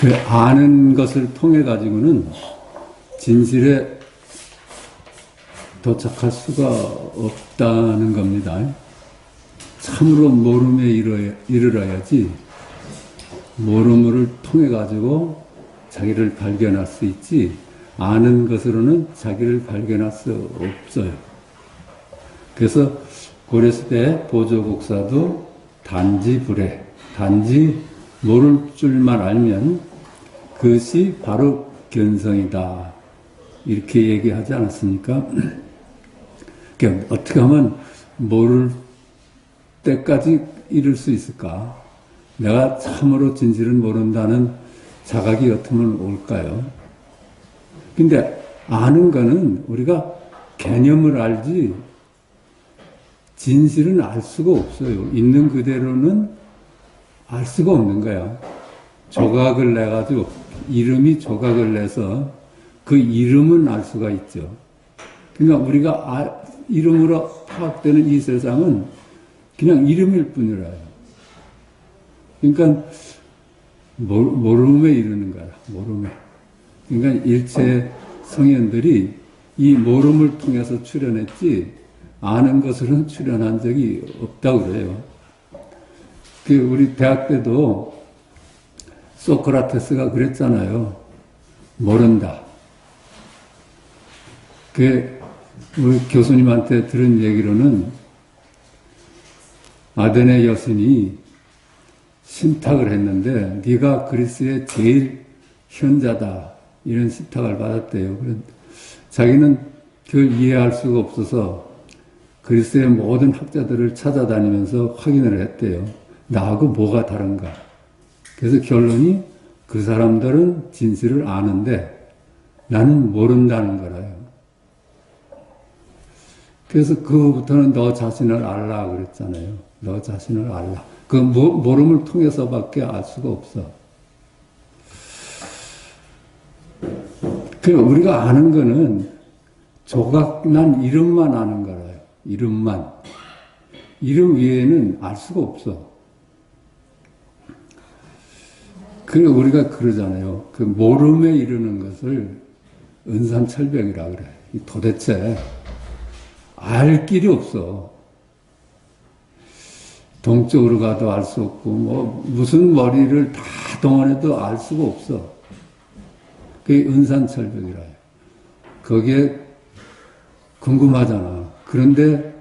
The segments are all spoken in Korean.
그 아는 것을 통해 가지고는 진실에 도착할 수가 없다는 겁니다. 참으로 모름에 이르러야지 모름을 통해 가지고 자기를 발견할 수 있지, 아는 것으로는 자기를 발견할 수 없어요. 그래서 고려시대 보조국사도 단지 불해, 단지 모를 줄만 알면 그것이 바로 견성이다, 이렇게 얘기하지 않았습니까? 그러니까 어떻게 하면 모를 때까지 이룰 수 있을까? 내가 참으로 진실을 모른다는 자각이 어쩌면 올까요? 근데 아는 거는 우리가 개념을 알지 진실은 알 수가 없어요. 있는 그대로는 알 수가 없는 거야. 조각을 내가지고, 이름이 조각을 내서 그 이름은 알 수가 있죠. 그러니까 우리가 이름으로 파악되는 이 세상은 그냥 이름일 뿐이라요. 그러니까 모름에 이르는 거야. 모름에. 그러니까 일체 성현들이 이 모름을 통해서 출현했지 아는 것으로는 출현한 적이 없다고 그래요. 우리 대학 때도 소크라테스가 그랬잖아요. 모른다. 우리 교수님한테 들은 얘기로는 아테네 여신이 신탁을 했는데 네가 그리스의 제일 현자다, 이런 신탁을 받았대요. 자기는 그걸 이해할 수가 없어서 그리스의 모든 학자들을 찾아다니면서 확인을 했대요. 나하고 뭐가 다른가. 그래서 결론이 그 사람들은 진실을 아는데 나는 모른다는 거라요. 그래서 그부터는 너 자신을 알라 그랬잖아요. 너 자신을 알라. 그 모름을 통해서밖에 알 수가 없어. 우리가 아는 거는 조각난 이름만 아는 거라요. 이름만. 이름 외에는 알 수가 없어. 우리가 그러잖아요. 모름에 이르는 것을 은산철벽이라 그래. 도대체 알 길이 없어. 동쪽으로 가도 알 수 없고, 무슨 머리를 다 동원해도 알 수가 없어. 그게 은산철벽이라요. 거기에 궁금하잖아. 그런데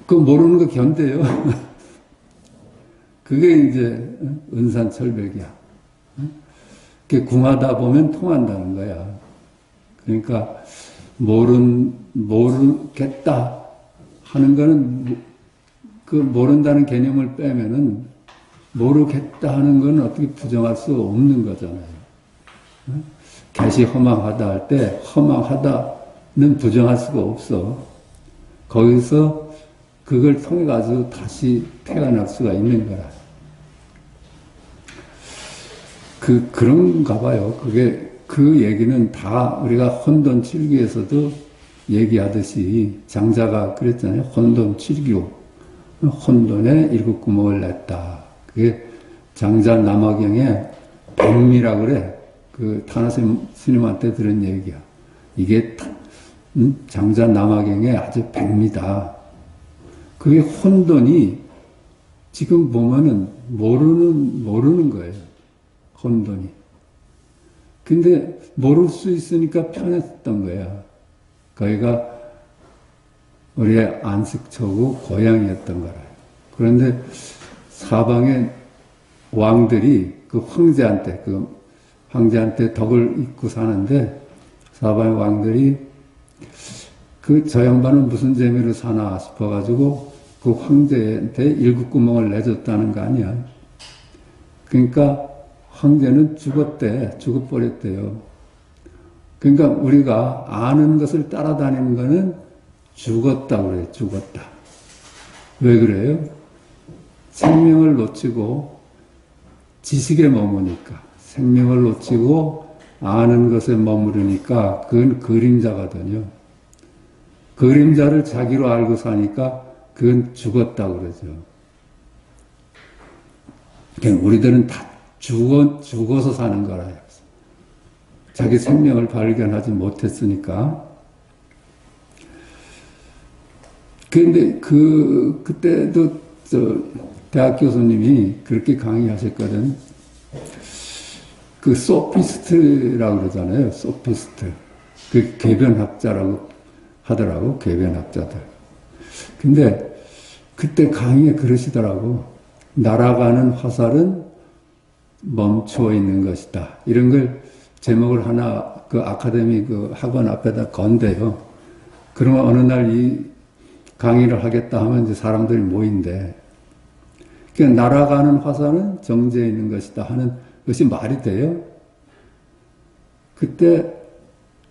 모르는 거 견뎌요. 그게 이제 은산철벽이야. 그게 궁하다 보면 통한다는 거야. 그러니까 모르겠다 하는 거는 모른다는 개념을 빼면은 모르겠다 하는 건 어떻게 부정할 수 없는 거잖아요. 겟이 허망하다 할 때 허망하다는 부정할 수가 없어. 거기서 그걸 통해 가지고 다시 태어날 수가 있는 거라. 그런가 봐요. 그 얘기는 다 우리가 혼돈 칠기에서도 얘기하듯이 장자가 그랬잖아요. 혼돈 칠교. 혼돈에 일곱 구멍을 냈다. 그게 장자 남화경에 백미라고 그래. 타나 스님한테 들은 얘기야. 이게 장자 남화경에 아주 백미다. 그게 혼돈이 지금 보면은 모르는 거예요. 혼돈이. 근데 모를 수 있으니까 편했던 거야. 거기가 우리의 안식처고 고향이었던 거라. 그런데 사방의 왕들이 황제한테 덕을 입고 사는데 사방의 왕들이 저 양반은 무슨 재미로 사나 싶어가지고 그 황제한테 일곱 구멍을 내줬다는 거 아니야. 그러니까 황제는 죽어버렸대요. 그러니까 우리가 아는 것을 따라다니는 거는 죽었다고 그래요. 죽었다. 왜 그래요? 생명을 놓치고 지식에 머무니까, 생명을 놓치고 아는 것에 머무르니까 그건 그림자거든요. 그림자를 자기로 알고 사니까 그건 죽었다고 그러죠. 그러니까 우리들은 다 죽어서 사는 거라요. 자기 생명을 발견하지 못했으니까. 그런데 그때도 대학 교수님이 그렇게 강의하셨거든. 그 소피스트라고 그러잖아요. 소피스트. 그 궤변학자라고 하더라고. 궤변학자들. 근데 그때 강의에 그러시더라고. 날아가는 화살은 멈춰 있는 것이다. 이런 걸 제목을 하나 그 아카데미 그 학원 앞에다 건대요. 그러면 어느 날 이 강의를 하겠다 하면 이제 사람들이 모인대. 그러니까 날아가는 화살은 정지해 있는 것이다 하는 것이 말이 돼요? 그때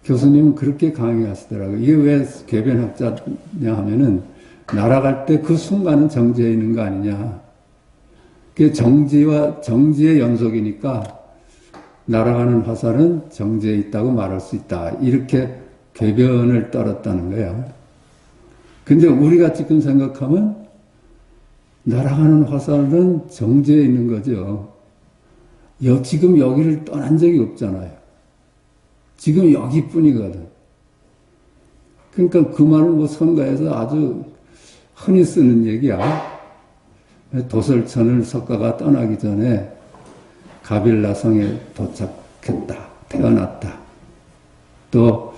교수님은 그렇게 강의하시더라고요. 이게 왜 궤변학자냐 하면은 날아갈 때 그 순간은 정지해 있는 거 아니냐. 그게 정지의 연속이니까 날아가는 화살은 정지해 있다고 말할 수 있다. 이렇게 궤변을 떨었다는 거야. 근데 우리가 지금 생각하면 날아가는 화살은 정지해 있는 거죠. 지금 여기를 떠난 적이 없잖아요. 지금 여기뿐이거든. 그러니까 그 말은 뭐 성가에서 아주 흔히 쓰는 얘기야. 도설천을 석가가 떠나기 전에 가빌라성에 도착했다. 태어났다. 또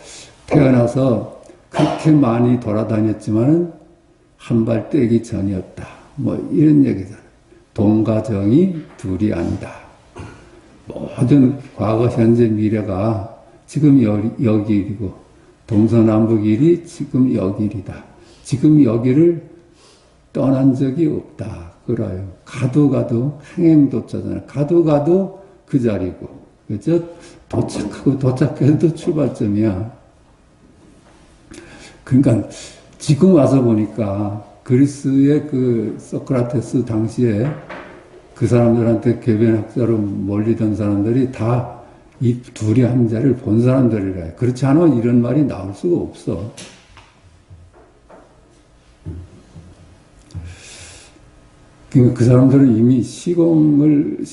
태어나서 그렇게 많이 돌아다녔지만은 한 발 떼기 전이었다. 뭐 이런 얘기잖아. 동과 정이 둘이 아니다. 모든 과거, 현재, 미래가 지금 여기 일이고 동서남북 일이 지금 여기 일이다. 지금 여기를 떠난 적이 없다. 그래요. 가도 행행도자잖아요. 가도 그 자리고. 그죠? 도착해도 출발점이야. 그러니까 지금 와서 보니까 그리스의 그 소크라테스 당시에 그 사람들한테 궤변학자로 몰리던 사람들이 다 이 둘이 한 자리를 본 사람들이래. 그렇지 않으면 이런 말이 나올 수가 없어. 그러니까 그 사람들은 이미 시공간이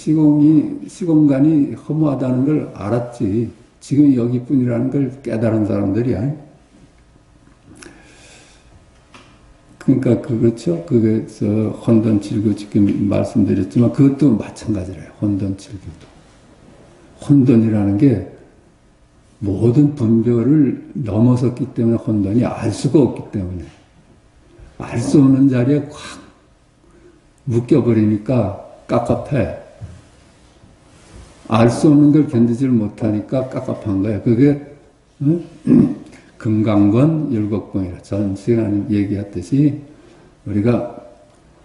허무하다는 걸 알았지. 지금 여기뿐이라는 걸 깨달은 사람들이야. 그러니까 그렇죠. 그게 혼돈칠구 지금 말씀드렸지만 그것도 마찬가지래요. 혼돈칠구도. 혼돈이라는 게 모든 분별을 넘어섰기 때문에 혼돈이 알 수가 없기 때문에 알 수 없는 자리에 확 묶여버리니까 깝깝해. 알 수 없는 걸 견디지를 못하니까 깝깝한 거야. 그게 금강권 율곡봉이라 전 시간에 얘기했듯이 우리가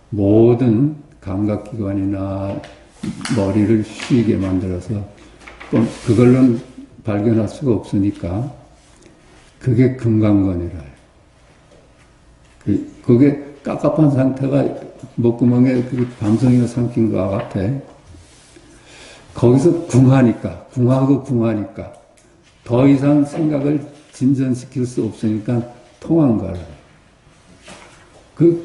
모든 감각기관이나 머리를 쉬게 만들어서 그걸로는 발견할 수가 없으니까 그게 금강권이라. 그게 깝깝한 상태가 목구멍에 밤송이가 삼킨 것 같아. 거기서 궁하니까 더 이상 생각을 진전시킬 수 없으니까 통한 거라.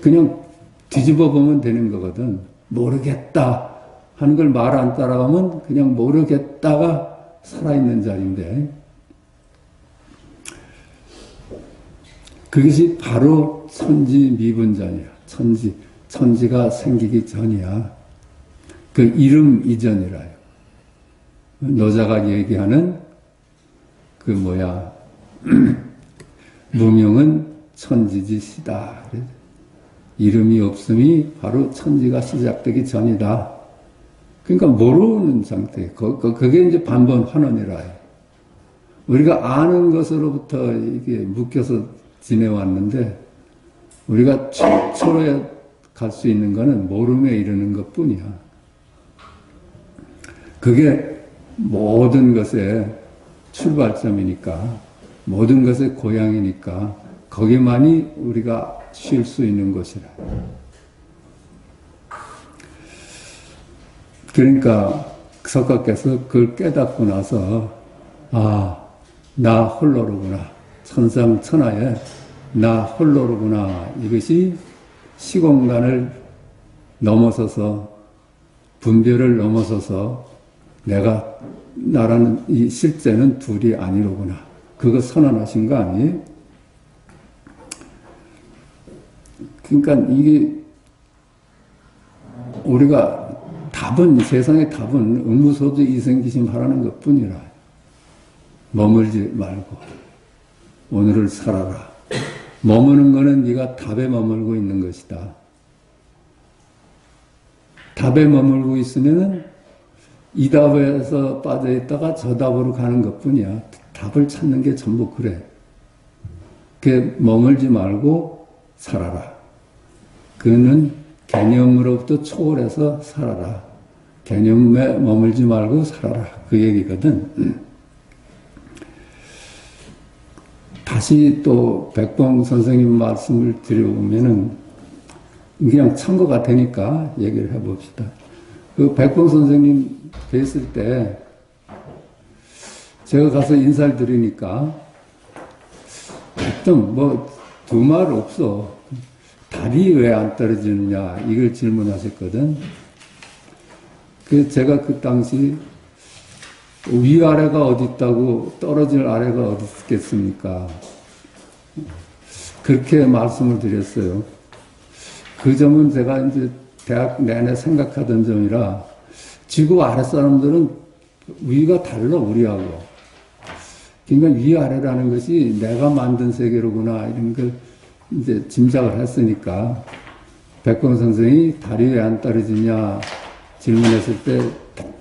그냥 뒤집어 보면 되는 거거든. 모르겠다 하는 걸 말 안 따라가면 그냥 모르겠다가 살아있는 자리인데 그것이 바로 천지미분전이야. 천지가 생기기 전이야. 그 이름 이전이라요. 노자가 얘기하는 무명은 천지지시다. 이름이 없음이 바로 천지가 시작되기 전이다. 그러니까 모르는 상태. 그게 이제 반번 환원이라요. 우리가 아는 것으로부터 이게 묶여서 지내왔는데 우리가 최초에 갈 수 있는 거는 모름에 이르는 것 뿐이야. 그게 모든 것의 출발점이니까, 모든 것의 고향이니까, 거기만이 우리가 쉴 수 있는 곳이라. 그러니까 석가께서 그걸 깨닫고 나서, 나 홀로로구나. 천상천하에 나 홀로로구나. 이것이 시공간을 넘어서서 분별을 넘어서서 나라는 이 실제는 둘이 아니로구나. 그거 선언하신 거 아니에요? 그러니까 이게 우리가 세상의 답은 의무소주 이생기심 하라는 것 뿐이라. 머물지 말고 오늘을 살아라. 머무는 거는 네가 답에 머물고 있는 것이다. 답에 머물고 있으면은 이 답에서 빠져있다가 저 답으로 가는 것 뿐이야. 답을 찾는 게 전부 그래. 머물지 말고 살아라. 그는 개념으로부터 초월해서 살아라. 개념에 머물지 말고 살아라. 그 얘기거든. 다시 또 백봉 선생님 말씀을 드려보면은 그냥 참고가 되니까 얘기를 해봅시다. 그 백봉 선생님 뵀을 때 제가 가서 인사를 드리니까 하여튼 두 말 없어. 달이 왜 안 떨어지느냐 이걸 질문하셨거든. 제가 그 당시 위아래가 어디 있다고 떨어질 아래가 어디 있겠습니까? 그렇게 말씀을 드렸어요. 그 점은 제가 이제 대학 내내 생각하던 점이라 지구 아랫사람들은 위가 달라 우리하고. 그러니까 위아래라는 것이 내가 만든 세계로구나 이런 걸 이제 짐작을 했으니까 백범 선생이 달이 왜 안 떨어지냐 질문했을 때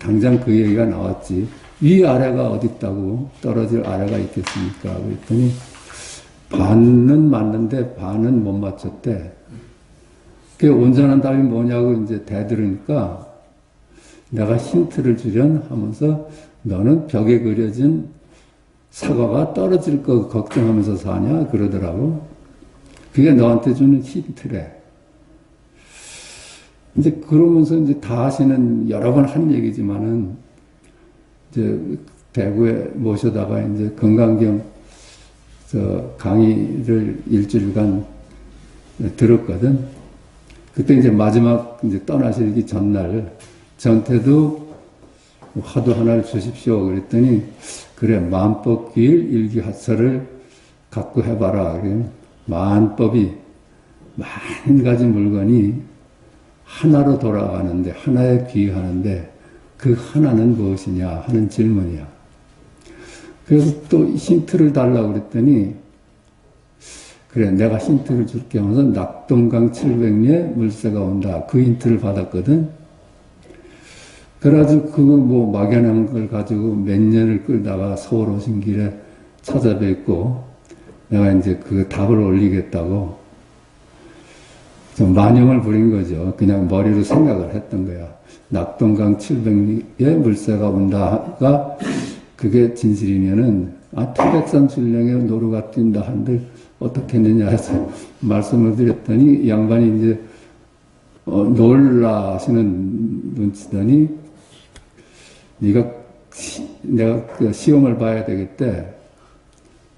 당장 그 얘기가 나왔지. 위아래가 어디 있다고 떨어질 아래가 있겠습니까? 그랬더니 반은 맞는데 반은 못 맞췄대. 그 온전한 답이 뭐냐고 이제 대들으니까 내가 힌트를 주련 하면서 너는 벽에 그려진 사과가 떨어질 거 걱정하면서 사냐? 그러더라고. 그게 너한테 주는 힌트래. 이제 그러면서 이제 다 하시는 여러 번 한 얘기지만은 이제 대구에 모셔다가 이제 건강경 강의를 일주일간 들었거든. 그때 이제 마지막 이제 떠나시기 전날 전태도 화두 하나를 주십시오. 그랬더니 그래 만법귀일 일기하설을 갖고 해봐라. 만법이 많은 가지 물건이 하나로 돌아가는데 하나에 귀하는데 그 하나는 무엇이냐 하는 질문이야. 그래서 또 힌트를 달라고 그랬더니 그래 내가 힌트를 줄게 하면서 낙동강 700리에 물새가 온다. 그 힌트를 받았거든. 그래가지고 그거 막연한 걸 가지고 몇 년을 끌다가 서울 오신 길에 찾아뵙고 내가 이제 그 답을 올리겠다고 좀 만용을 부린 거죠. 그냥 머리로 생각을 했던 거야. 낙동강 700리에 물새가 온다가 그게 진실이면은 태백산 출령에 노루가 뛴다 한들 어떻게 했느냐 해서 말씀을 드렸더니 이 양반이 이제 놀라 하시는 눈치더니 내가 그 시험을 봐야 되겠대.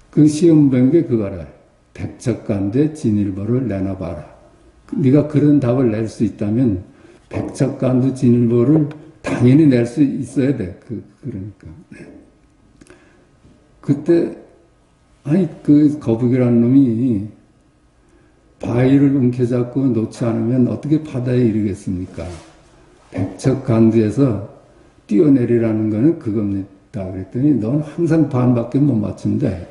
그 시험 본 게 그거라. 백척간대 진일보를 내놔봐라. 네가 그런 답을 낼 수 있다면 백척간대 진일보를 당연히 낼 수 있어야 돼. 그러니까. 그때 그 거북이라는 놈이 바위를 움켜잡고 놓지 않으면 어떻게 바다에 이르겠습니까? 백척간두에서 뛰어내리라는 거는 그겁니다. 그랬더니 넌 항상 반밖에 못 맞춘대.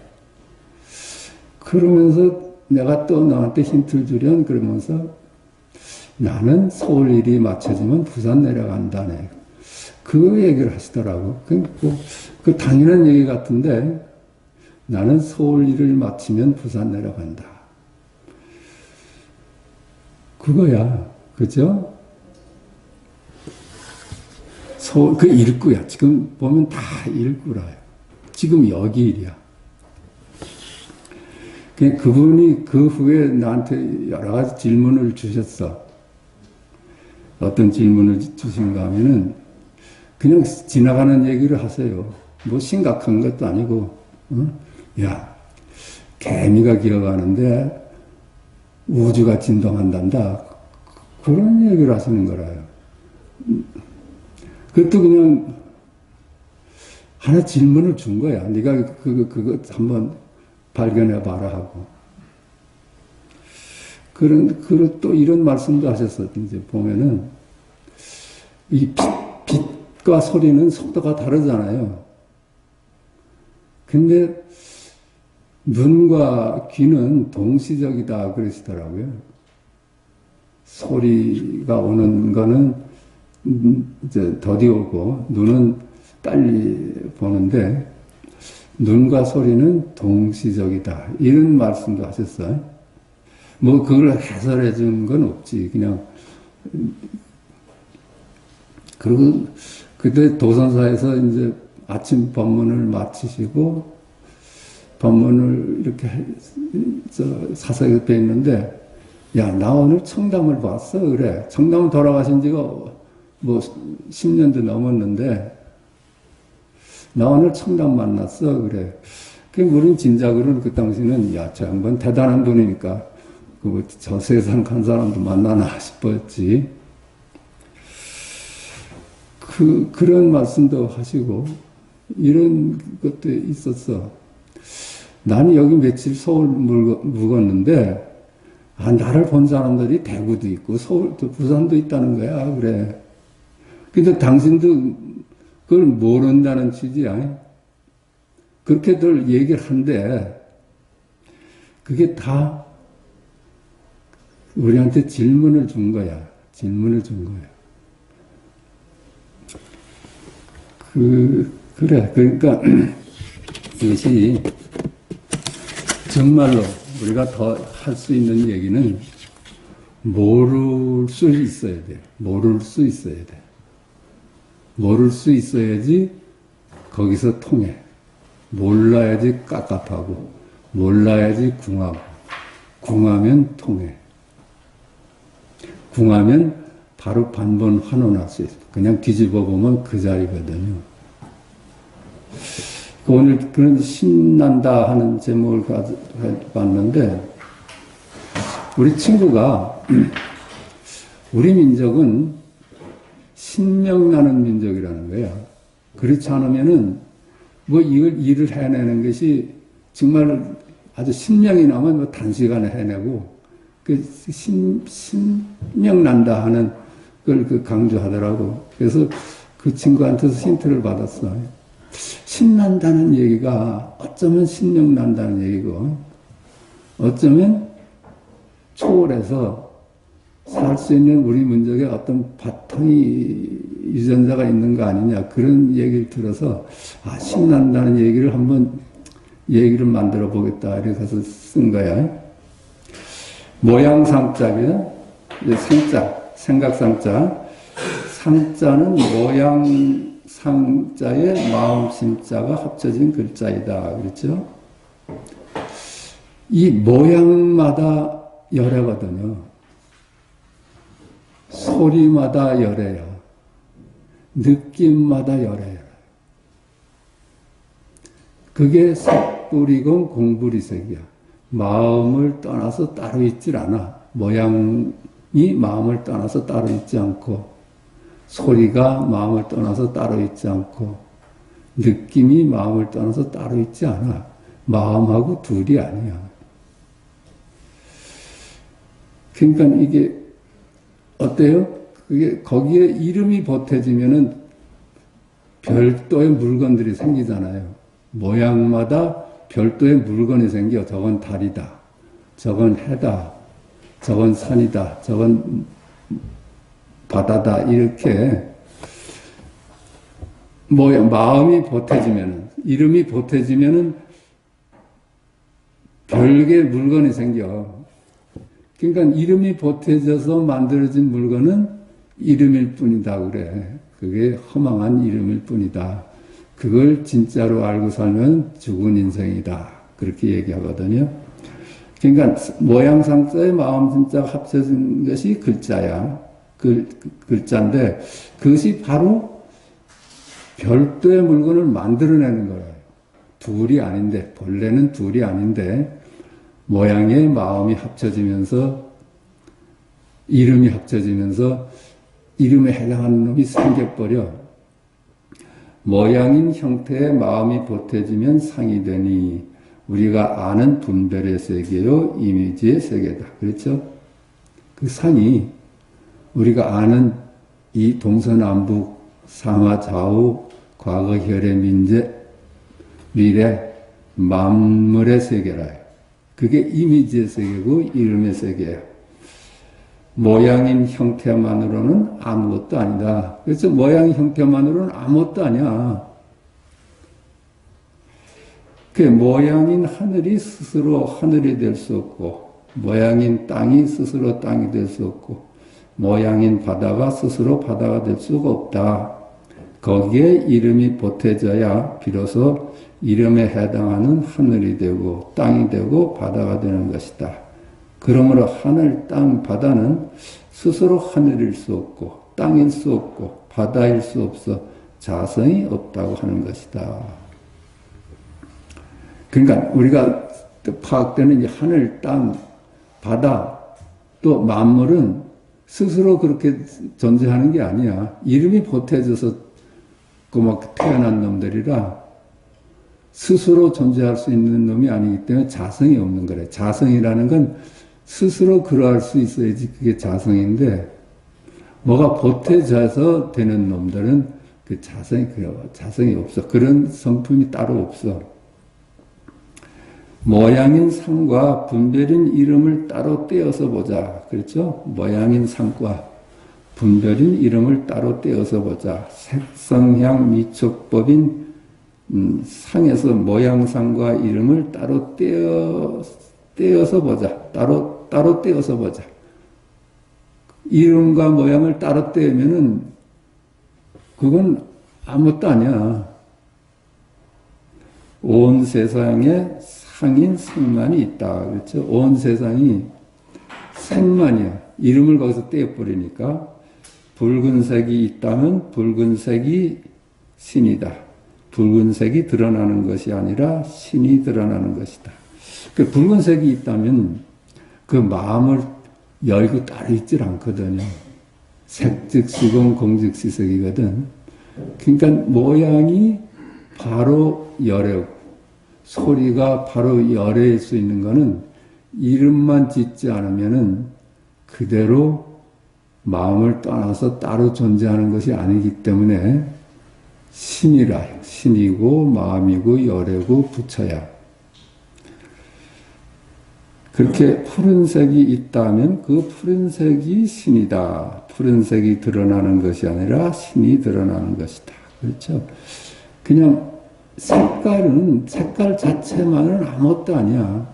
그러면서 내가 또 너한테 힌트를 주련 그러면서 나는 서울 일이 맞춰지면 부산 내려간다네. 그 얘기를 하시더라고. 그 당연한 얘기 같은데 나는 서울 일을 마치면 부산 내려간다. 그거야. 그죠? 그 일구야. 지금 보면 다 일구라요. 지금 여기 일이야. 그분이 그 후에 나한테 여러 가지 질문을 주셨어. 어떤 질문을 주신가 하면은 그냥 지나가는 얘기를 하세요. 뭐 심각한 것도 아니고, 야, 개미가 기어가는데 우주가 진동한단다. 그런 얘기를 하시는 거라요. 그것도 그냥 하나 질문을 준 거야. 네가 그거 한번 발견해 봐라 하고. 그런 또 이런 말씀도 하셨어. 이제 보면은 이 빛과 소리는 속도가 다르잖아요. 근데 눈과 귀는 동시적이다 그러시더라고요. 소리가 오는 거는 이제 더디 오고 눈은 빨리 보는데 눈과 소리는 동시적이다. 이런 말씀도 하셨어요. 뭐 그걸 해설해 준 건 없지. 그냥 그리고 그때 도선사에서 이제 아침 법문을 마치시고 법문을 이렇게 사석에 옆에 있는데 야, 나 오늘 청담을 봤어. 그래. 청담 돌아가신 지가 뭐 10년도 넘었는데 나 오늘 청담 만났어. 그래. 우린 진작으로는 그 당시는 야, 저 양반 대단한 분이니까 저 세상 간 사람도 만나나 싶었지. 그런 말씀도 하시고 이런 것도 있었어. 나는 여기 며칠 서울 묵었는데 나를 본 사람들이 대구도 있고 서울도 부산도 있다는 거야. 그래. 근데 당신도 그걸 모른다는 취지야. 그렇게들 얘기를 한데 그게 다 우리한테 질문을 준 거야. 질문을 준 거야. 그래. 그러니까 이것이 정말로 우리가 더 할 수 있는 얘기는 모를 수 있어야 돼. 모를 수 있어야 돼. 모를 수 있어야지 거기서 통해. 몰라야지 깝깝하고 몰라야지 궁하고 궁하면 통해. 궁하면 바로 반번 환원할 수 있어. 그냥 뒤집어 보면 그 자리거든요. 오늘 그런 신난다 하는 제목을 가져봤는데 우리 친구가 우리 민족은 신명나는 민족이라는 거야. 그렇지 않으면은 뭐 이걸 일을 해내는 것이 정말 아주 신명이 나면 뭐 단시간에 해내고 신명난다 하는 걸 강조하더라고. 그래서 그 친구한테서 힌트를 받았어. 신난다는 얘기가 어쩌면 신명난다는 얘기고 어쩌면 초월해서 살 수 있는 우리 민족의 어떤 바탕이 유전자가 있는 거 아니냐 그런 얘기를 들어서 신난다는 얘기를 한번 얘기를 만들어 보겠다 이렇게 해서 쓴 거야. 모양상자고요. 상자, 생각상자. 상자는 모양상자에 마음심자가 합쳐진 글자이다. 그렇죠? 이 모양마다 열애거든요. 소리마다 열애야. 느낌마다 열애야. 그게 색불이건 공불이색이야. 마음을 떠나서 따로 있질 않아. 모양이 마음을 떠나서 따로 있지 않고 소리가 마음을 떠나서 따로 있지 않고 느낌이 마음을 떠나서 따로 있지 않아. 마음하고 둘이 아니야. 그러니까 이게 어때요? 그게 거기에 이름이 보태지면은 별도의 물건들이 생기잖아요. 모양마다 별도의 물건이 생겨. 저건 달이다. 저건 해다. 저건 산이다. 저건 바다다. 이렇게 마음이 보태지면은 이름이 보태지면은 별개의 물건이 생겨. 그러니까 이름이 보태져서 만들어진 물건은 이름일 뿐이다 그래. 그게 허망한 이름일 뿐이다. 그걸 진짜로 알고 살면 죽은 인생이다. 그렇게 얘기하거든요. 그러니까 모양상자에 마음심자가 합쳐진 것이 글자야. 글자인데 그것이 바로 별도의 물건을 만들어내는 거예요. 둘이 아닌데 본래는 둘이 아닌데 모양에 마음이 합쳐지면서 이름이 합쳐지면서 이름에 해당하는 놈이 생겨버려. 모양인 형태의 마음이 보태지면 상이 되니 우리가 아는 분별의 세계요 이미지의 세계다. 그렇죠? 그 상이 우리가 아는 이 동서남북 상하 좌우 과거 현재 민재 미래 만물의 세계라요. 그게 이미지의 세계고 이름의 세계예요. 모양인 형태만으로는 아무것도 아니다. 그래서 모양 형태만으로는 아무것도 아니야. 그 모양인 하늘이 스스로 하늘이 될 수 없고, 모양인 땅이 스스로 땅이 될 수 없고, 모양인 바다가 스스로 바다가 될 수가 없다. 거기에 이름이 보태져야 비로소 이름에 해당하는 하늘이 되고 땅이 되고 바다가 되는 것이다. 그러므로 하늘, 땅, 바다는 스스로 하늘일 수 없고 땅일 수 없고 바다일 수 없어 자성이 없다고 하는 것이다. 그러니까 우리가 파악되는 이 하늘, 땅, 바다 또 만물은 스스로 그렇게 존재하는 게 아니야. 이름이 보태져서 막 태어난 놈들이라 스스로 존재할 수 있는 놈이 아니기 때문에 자성이 없는 거래. 자성이라는 건 스스로 그러할 수 있어야지 그게 자성인데 뭐가 보태져서 되는 놈들은 그 자성이 없어. 그런 성품이 따로 없어. 모양인 상과 분별인 이름을 따로 떼어서 보자. 그렇죠? 모양인 상과 분별인 이름을 따로 떼어서 보자. 색성향 미촉법인 상에서 모양상과 이름을 따로 떼어서 보자. 따로 떼어서 보자. 이름과 모양을 따로 떼면은 그건 아무것도 아니야. 온 세상에 상인 생만이 있다. 그렇죠? 온 세상이 생만이야. 이름을 거기서 떼어버리니까 붉은색이 있다면 붉은색이 신이다. 붉은색이 드러나는 것이 아니라 신이 드러나는 것이다. 그 붉은색이 있다면 그 마음을 열고 따로 있질 않거든요. 색즉 시공 공즉 시색이거든. 그러니까 모양이 바로 열애고 소리가 바로 열애일 수 있는 거는 이름만 짓지 않으면은 그대로 마음을 떠나서 따로 존재하는 것이 아니기 때문에 신이라. 신이고 마음이고 열애고 부처야. 그렇게 푸른색이 있다면 그 푸른색이 신이다. 푸른색이 드러나는 것이 아니라 신이 드러나는 것이다. 그렇죠? 그냥 색깔 자체만은 아무것도 아니야.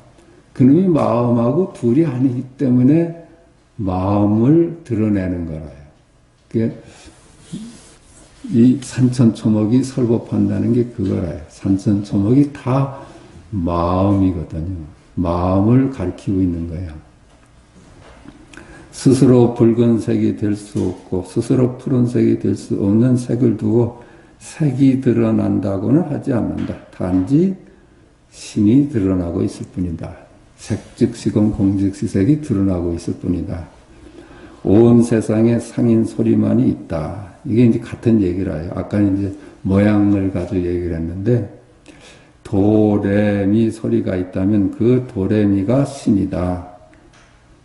그놈이 마음하고 둘이 아니기 때문에 마음을 드러내는 거라요. 이 산천초목이 설법한다는 게 그거라요. 산천초목이 다 마음이거든요. 마음을 가리키고 있는 거야. 스스로 붉은색이 될 수 없고 스스로 푸른색이 될 수 없는 색을 두고 색이 드러난다고는 하지 않는다. 단지 신이 드러나고 있을 뿐이다. 색즉 시공 공즉 시색이 드러나고 있을 뿐이다. 온 세상에 상인 소리만이 있다. 이게 이제 같은 얘기라요. 아까 이제 모양을 가지고 얘기를 했는데 도레미 소리가 있다면 그 도레미가 신이다.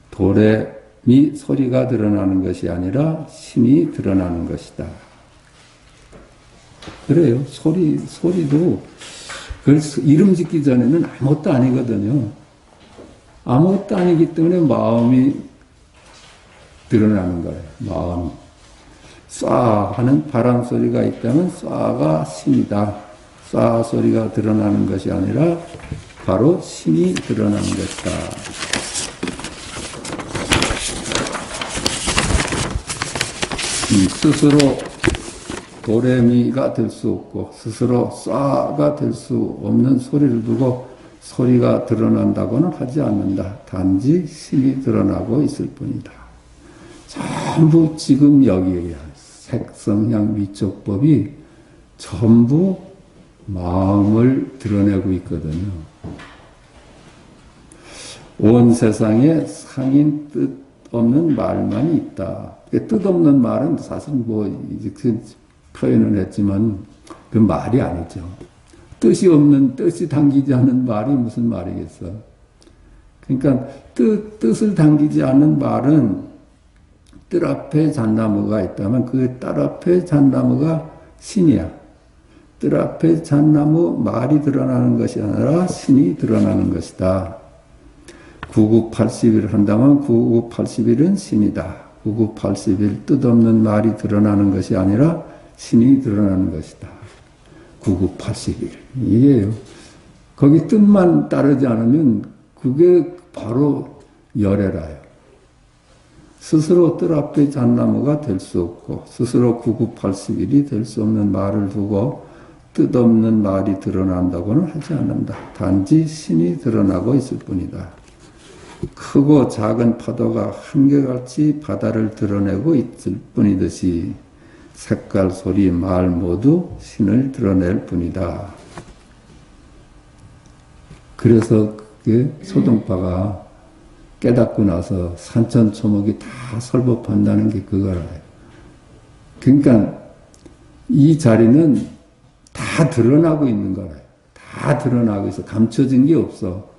도레미 소리가 드러나는 것이 아니라 신이 드러나는 것이다. 그래요. 소리도 그걸 이름 짓기 전에는 아무것도 아니거든요. 아무것도 아니기 때문에 마음이 드러나는 거예요. 마음이. 쏴 하는 바람 소리가 있다면 쏴가 신이다. 쏴 소리가 드러나는 것이 아니라 바로 신이 드러나는 것이다. 스스로 도레미가 될 수 없고 스스로 쏴가 될 수 없는 소리를 두고 소리가 드러난다고는 하지 않는다. 단지 신이 드러나고 있을 뿐이다. 전부 지금 여기에 색성향 미촉법이 전부 마음을 드러내고 있거든요. 온 세상에 상인 뜻 없는 말만이 있다. 뜻 없는 말은 사실 이제 그 표현을 했지만 그 말이 아니죠. 뜻이 없는, 뜻이 담기지 않은 말이 무슨 말이겠어. 그러니까 뜻을 담기지 않는 말은 뜰 앞에 잣나무가 있다면 그 뜰 앞에 잣나무가 신이야. 뜰 앞에 잣나무 말이 드러나는 것이 아니라 신이 드러나는 것이다. 9980일 한다면 9980일은 신이다. 9980일 뜻없는 말이 드러나는 것이 아니라 신이 드러나는 것이다. 9980일. 이게요. 거기 뜻만 따르지 않으면 그게 바로 열애라요. 스스로 뜰 앞에 잣나무가 될 수 없고 스스로 9980일이 될 수 없는 말을 두고 뜻없는 말이 드러난다고는 하지 않는다. 단지 신이 드러나고 있을 뿐이다. 크고 작은 파도가 한결같이 바다를 드러내고 있을 뿐이듯이 색깔, 소리, 말 모두 신을 드러낼 뿐이다. 그래서 그게 소동파가 깨닫고 나서 산천초목이 다 설법한다는 게 그거라요. 그러니까 이 자리는 다 드러나고 있는 거라요. 다 드러나고 있어. 감춰진 게 없어.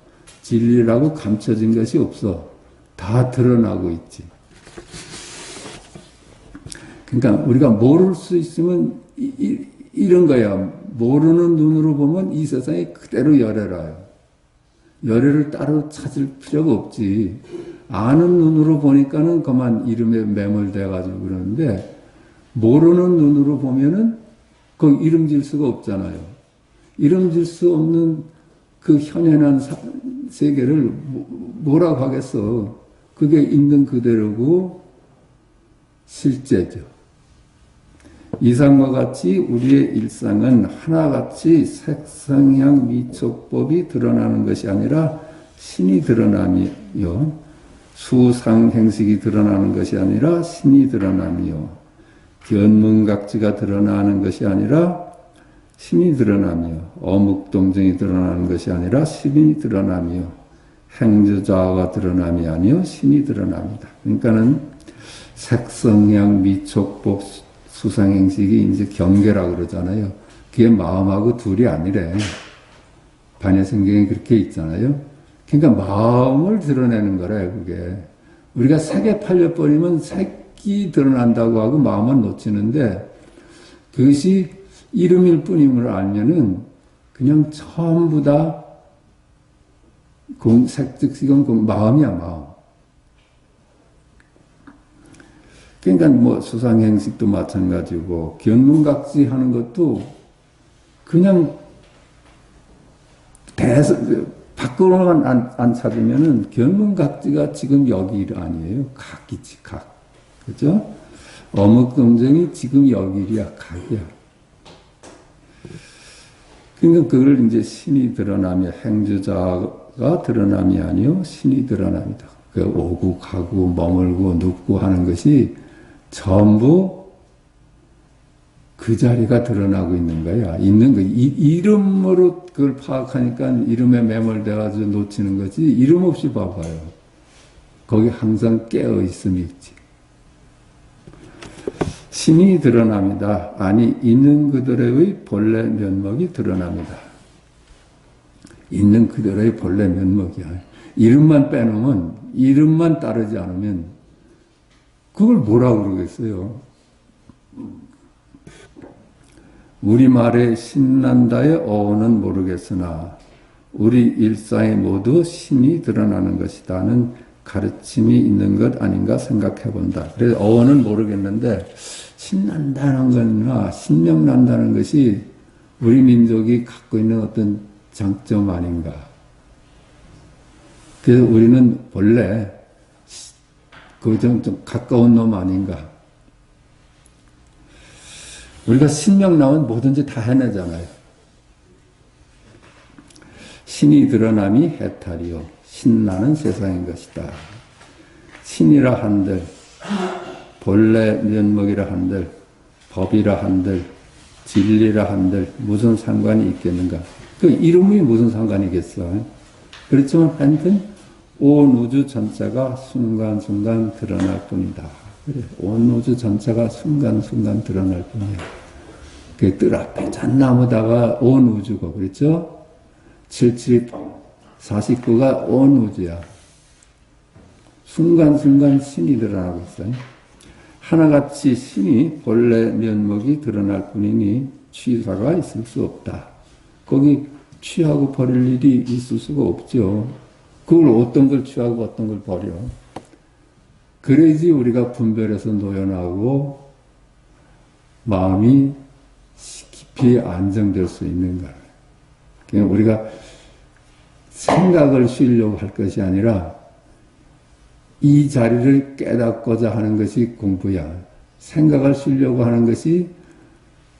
진리라고 감춰진 것이 없어. 다 드러나고 있지. 그러니까 우리가 모를 수 있으면 이런 거야. 모르는 눈으로 보면 이 세상이 그대로 열애라요. 열애를 따로 찾을 필요가 없지. 아는 눈으로 보니까는 그만 이름에 매몰돼가지고 그러는데 모르는 눈으로 보면은 그 이름 질 수가 없잖아요. 이름 질 수 없는 그 현현한 세계를 뭐라고 하겠어. 그게 있는 그대로고 실제죠. 이상과 같이 우리의 일상은 하나같이 색성향 미촉법이 드러나는 것이 아니라 신이 드러남이요. 수상행식이 드러나는 것이 아니라 신이 드러남이요. 견문각지가 드러나는 것이 아니라 신이 드러남이요. 어묵동정이 드러나는 것이 아니라 신이 드러남이요. 행주자가 드러남이 아니요. 신이 드러납니다. 그러니까는 색성향 미촉법 수상행식이 이제 경계라고 그러잖아요. 그게 마음하고 둘이 아니래. 반야성경에 그렇게 있잖아요. 그러니까 마음을 드러내는 거래, 그게. 우리가 색에 팔려버리면 색이 드러난다고 하고 마음은 놓치는데 그것이 이름일 뿐임을 알면은 그냥 전부 다 색즉시건 마음이야, 마음. 그러니까 뭐 수상행식도 마찬가지고 견문각지 하는 것도 그냥 밖으로만 안 찾으면은 견문각지가 지금 여기 아니에요. 각이지, 각. 그죠? 어묵동정이 지금 여기야, 각이야. 그러니까 그걸 이제 신이 드러나며 행주자가 드러남이 아니요 신이 드러납니다. 그 오고 가고 머물고 눕고 하는 것이 전부 그 자리가 드러나고 있는 거야. 있는 거. 이름으로 그걸 파악하니까 이름에 매몰돼가지고 놓치는 거지. 이름 없이 봐봐요. 거기 항상 깨어 있음이 있지. 신이 드러납니다. 아니, 있는 그들의 본래 면목이 드러납니다. 있는 그들의 본래 면목이야. 이름만 빼놓으면, 이름만 따르지 않으면, 그걸 뭐라고 그러겠어요? 우리말에 신난다의 어원은 모르겠으나, 우리 일상에 모두 신이 드러나는 것이다는 가르침이 있는 것 아닌가 생각해 본다. 그래서 어원은 모르겠는데, 신난다는 거나 신명난다는 것이 우리 민족이 갖고 있는 어떤 장점 아닌가. 그래서 우리는 본래 그 좀 가까운 놈 아닌가. 우리가 신명 나면 뭐든지 다 해내잖아요. 신이 드러남이 해탈이요. 신나는 세상인 것이다. 신이라 한들, 본래 면목이라 한들, 법이라 한들, 진리라 한들 무슨 상관이 있겠는가? 그 이름이 무슨 상관이겠어? 그렇지만 하여튼 온 우주 전체가 순간순간 드러날 뿐이다. 그래, 온 우주 전체가 순간순간 드러날 뿐이야. 그 뜰 앞에 잣나무다가 온 우주고, 그렇죠? 7749가 온 우주야. 순간순간 신이 드러나고 있어요. 하나같이 신이 본래 면목이 드러날 뿐이니 취사가 있을 수 없다. 거기 취하고 버릴 일이 있을 수가 없죠. 그걸 어떤 걸 취하고 어떤 걸 버려. 그래야지 우리가 분별해서 노연하고 마음이 깊이 안정될 수 있는 거예요. 그러니까 우리가 생각을 쉬려고 할 것이 아니라 이 자리를 깨닫고자 하는 것이 공부야. 생각을 쉬려고 하는 것이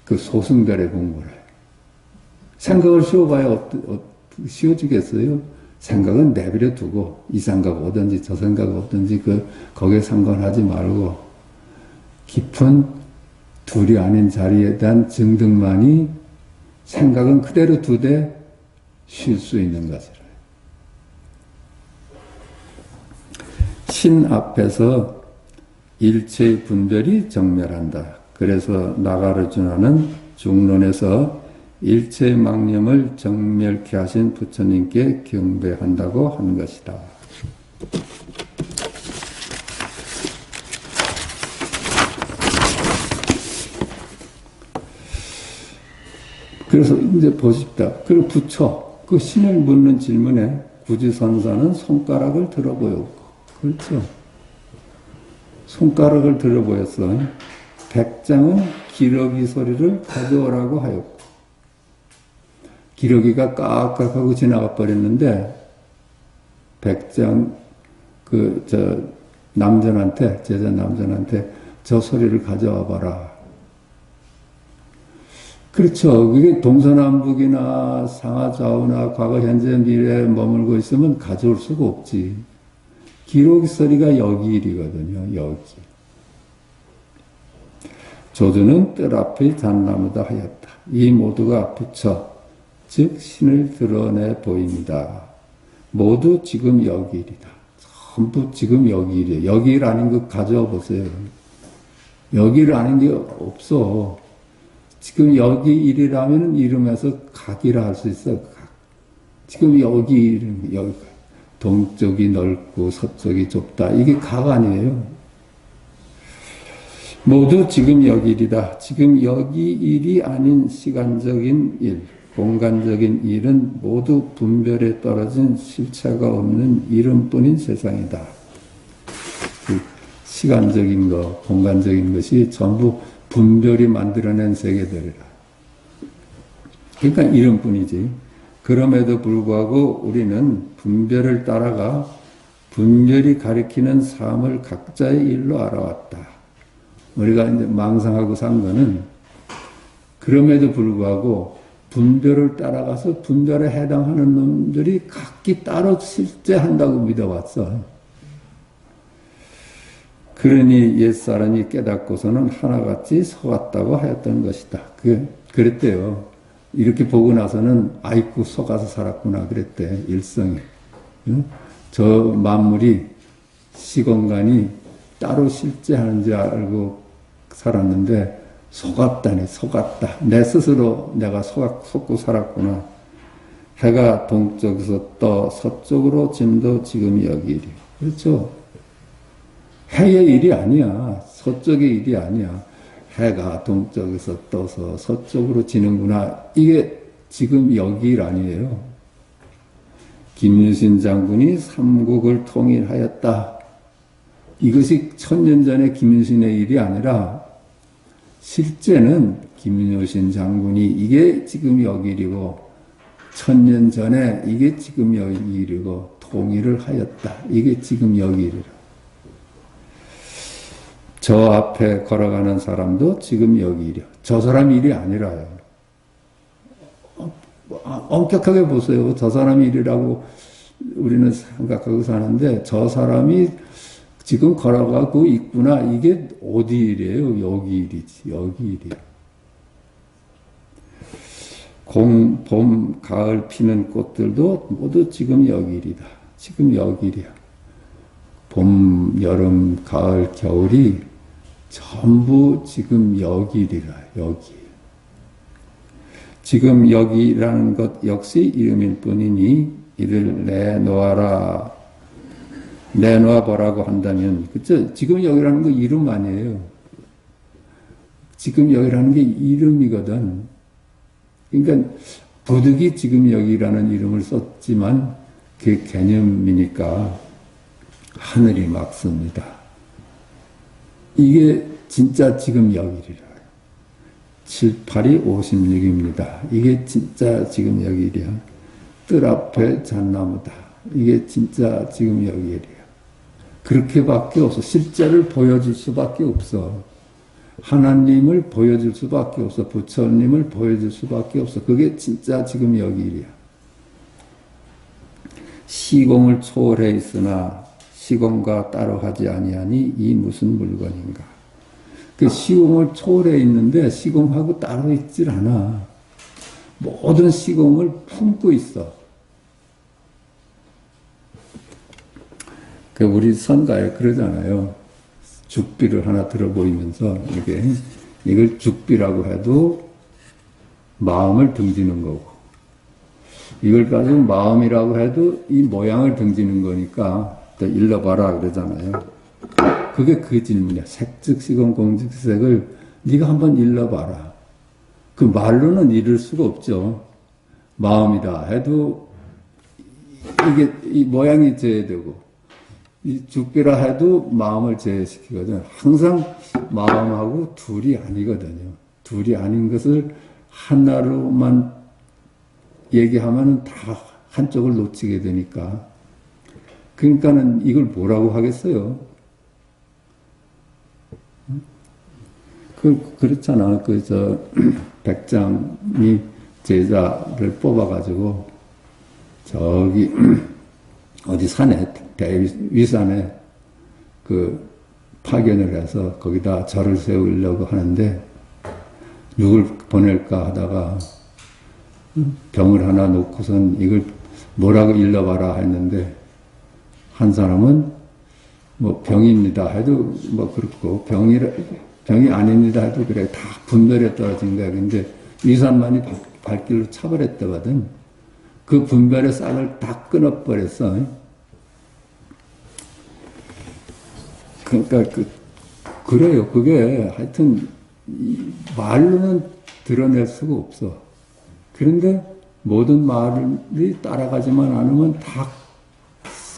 그 소승달의 공부래. 생각을 쉬어봐야 쉬워지겠어요? 생각은 내버려 두고 이 생각 오든지 저 생각 오든지 거기에 상관하지 말고 깊은 둘이 아닌 자리에 대한 증득만이 생각은 그대로 두되 쉴 수 있는 것이라. 신 앞에서 일체의 분별이 정멸한다. 그래서 나가르주나는 중론에서 일체의 망념을 정멸케 하신 부처님께 경배한다고 한 것이다. 그래서 이제 보십시다. 그리고 부처, 그 신을 묻는 질문에 구지선사는 손가락을 들어 보였고, 그렇죠? 손가락을 들어 보였어. 백장은 기러기 소리를 가져오라고 하였고, 기러기가 깍깍하고 지나가 버렸는데, 백장, 남전한테, 제자 남전한테 저 소리를 가져와 봐라. 그렇죠. 그게 동서남북이나 상하좌우나 과거, 현재, 미래에 머물고 있으면 가져올 수가 없지. 기러기 소리가 여기 일이거든요. 여기. 조주는 뜰 앞의 잣나무다 하였다. 이 모두가 부처, 즉 신을 드러내 보입니다. 모두 지금 여기 일이다. 전부 지금 여기 일이에요. 여기 일 아닌 거 가져와 보세요. 여기 일 아닌 게 없어. 지금 여기 일이라면 이름에서 각이라 할 수 있어. 각. 지금 여기 일은 여기 동쪽이 넓고 서쪽이 좁다. 이게 각 아니에요. 모두 지금 여기 일이다. 지금 여기 일이 아닌 시간적인 일, 공간적인 일은 모두 분별에 떨어진 실체가 없는 이름뿐인 세상이다. 시간적인 것, 공간적인 것이 전부 분별이 만들어낸 세계들이라. 그러니까 이름뿐이지. 그럼에도 불구하고 우리는 분별을 따라가 분별이 가리키는 삶을 각자의 일로 알아왔다. 우리가 이제 망상하고 산 거는 그럼에도 불구하고 분별을 따라가서 분별에 해당하는 놈들이 각기 따로 실제한다고 믿어왔어. 그러니 옛사람이 깨닫고서는 하나같이 속았다고 하였던 것이다. 그랬대요. 이렇게 보고 나서는 아이고 속아서 살았구나 그랬대. 일성이. 저 만물이 시공간이 따로 실제하는지 알고 살았는데 속았다니 속았다. 내 스스로 내가 속고 살았구나. 해가 동쪽에서 떠 서쪽으로 짐도 지금 여기 일이. 그렇죠. 해의 일이 아니야. 서쪽의 일이 아니야. 해가 동쪽에서 떠서 서쪽으로 지는구나. 이게 지금 여기 일 아니에요. 김유신 장군이 삼국을 통일하였다. 이것이 천년 전의 김유신의 일이 아니라 실제는 김유신 장군이 이게 지금 여기 일이고 천년 전에 이게 지금 여기 일이고 통일을 하였다. 이게 지금 여기 일이라. 저 앞에 걸어가는 사람도 지금 여기 일이야. 저 사람 일이 아니라요. 엄격하게 보세요. 저 사람 일이라고 우리는 생각하고 사는데 저 사람이 지금 걸어가고 있구나. 이게 어디 일이에요? 여기 일이지. 여기 일이야. 봄, 가을 피는 꽃들도 모두 지금 여기 일이다. 지금 여기 일이야. 봄, 여름, 가을, 겨울이 전부 지금 여기 일이라. 여기. 지금 여기라는 것 역시 이름일 뿐이니 이를 내놓아라. 내놓아 보라고 한다면, 그쵸? 지금 여기라는 거 이름 아니에요. 지금 여기라는 게 이름이거든. 그러니까 부득이 지금 여기라는 이름을 썼지만 그 개념이니까 하늘이 막습니다. 이게 진짜 지금 여기리라. 7, 8이 56입니다. 이게 진짜 지금 여기이랴. 뜰 앞에 잣나무다. 이게 진짜 지금 여기이랴. 그렇게밖에 없어. 실제를 보여줄 수밖에 없어. 하나님을 보여줄 수밖에 없어. 부처님을 보여줄 수밖에 없어. 그게 진짜 지금 여기이랴. 시공을 초월해 있으나 시공과 따로 하지 아니하니 이 무슨 물건인가. 그 시공을 초월해 있는데 시공하고 따로 있질 않아. 모든 시공을 품고 있어. 그 우리 선가에 그러잖아요. 죽비를 하나 들어 보이면서 이게 이걸 죽비라고 해도 마음을 등지는 거고, 이걸 가지고 마음이라고 해도 이 모양을 등지는 거니까 또 일러봐라 그러잖아요. 그게 그 질문이야. 색즉 시공 공직색을 네가 한번 일러봐라. 그 말로는 이룰 수가 없죠. 마음이다 해도 이게 이 모양이 제외되고, 이 죽비라 해도 마음을 제외시키거든. 항상 마음하고 둘이 아니거든요. 둘이 아닌 것을 하나로만 얘기하면 다 한쪽을 놓치게 되니까. 그러니까는 이걸 뭐라고 하겠어요? 그렇잖아. 백장이 제자를 뽑아가지고, 저기, 어디 산에, 위산에 파견을 해서 거기다 절을 세우려고 하는데, 누굴 보낼까 하다가, 병을 하나 놓고선 이걸 뭐라고 일러봐라 했는데, 한 사람은 뭐 병입니다 해도 뭐 그렇고, 병이 아닙니다 해도 그래. 다 분별에 떨어진 거야. 근데 위산만이 발길로 차버렸다거든. 그 분별의 싹을 다 끊어버렸어. 그러니까 그래요. 그게 하여튼 말로는 드러낼 수가 없어. 그런데 모든 말이 따라가지만 않으면 다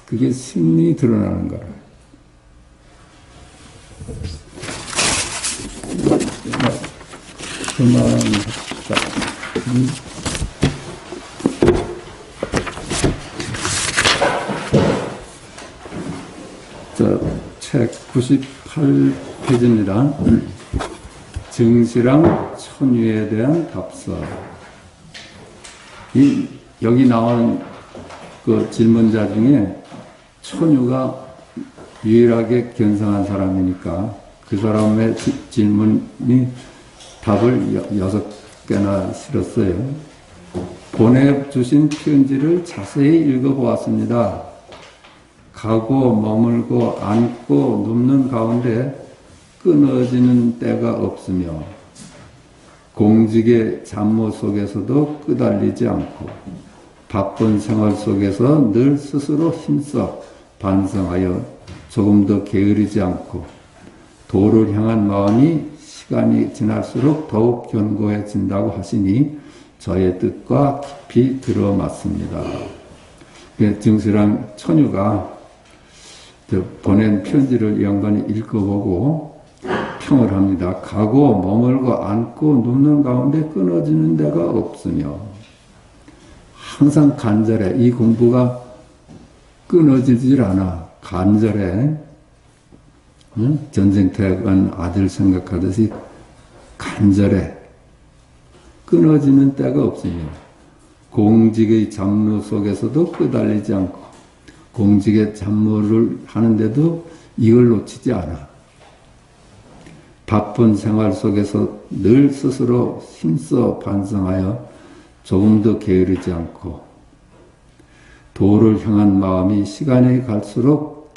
그게 심리 드러나는 거라. 그만합시다. 책 98페이지입니다. 증시랑 천유에 대한 답서. 여기 나온 그 질문자 중에 천유가 유일하게 견성한 사람이니까 그 사람의 질문이 답을 6개나 실었어요. 보내주신 편지를 자세히 읽어보았습니다. 가고 머물고 앉고 눕는 가운데 끊어지는 때가 없으며 공직의 잡무 속에서도 끄달리지 않고 바쁜 생활 속에서 늘 스스로 힘써 반성하여 조금 더 게으르지 않고 도를 향한 마음이 시간이 지날수록 더욱 견고해진다고 하시니 저의 뜻과 깊이 들어맞습니다. 증시랑 천유가 보낸 편지를 이 양반이 읽어보고 평을 합니다. 가고 머물고 앉고 눕는 가운데 끊어지는 데가 없으며 항상 간절해. 이 공부가 끊어지질 않아. 간절해. 응? 전쟁터에 간 아들 생각하듯이 간절해. 끊어지는 때가 없으며 공직의 잡무 속에서도 끄달리지 않고 공직의 잡무를 하는데도 이걸 놓치지 않아. 바쁜 생활 속에서 늘 스스로 힘써 반성하여 조금 더 게으르지 않고 도를 향한 마음이 시간이 갈수록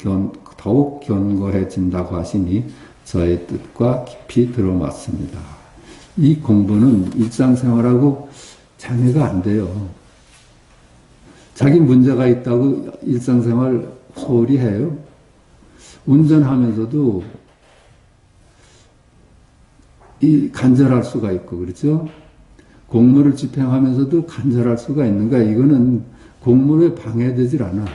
더욱 견고해진다고 하시니 저의 뜻과 깊이 들어맞습니다. 이 공부는 일상생활하고 장애가 안 돼요. 자기 문제가 있다고 일상생활 소홀히 해요. 운전하면서도 간절할 수가 있고, 그렇죠? 공무를 집행하면서도 간절할 수가 있는가? 이거는 공무에 방해되질 않아.